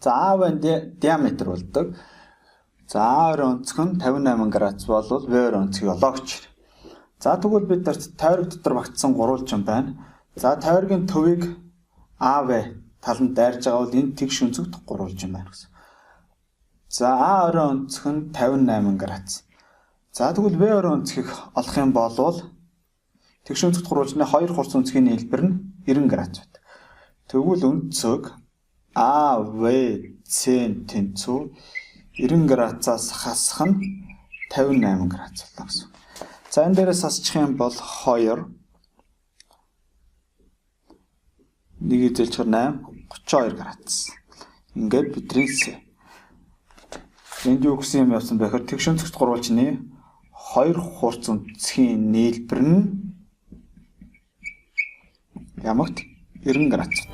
За А-ын диаметр болдог. За А-ын онцгой нь 58 градус болвол В-ын онцгой олоогч. За тэгвэл бид тойрог дотор багтсан гурвалжин байна. За тойргийн төвийг АВ таланд дайрж байгаа бол энэ тэгш өнцөгт гурвалжин байна гэсэн. За А-ын онцгой нь 58 градус. За тэгвэл В-ын онцгойг олох юм бол тэгш өнцөгт гурвалжны 2 хурц өнцгийн нийлбэр нь 90 градус байдаг. Тэгвэл өнцөг АВЦ-ийн тэнцүү 90 градусаас хасах нь 58 градус болно гэсэн. За энэ дээрээс хасчих юм бол 2 1 эзэлж 8 32 градус. Ингээд бидний энд юу гэсэн юм явсан бэ гэхээр тэгш өнцөгт гурвалжны 2 хурц өнцгийн нийлбэр нь ямагт 90 градус.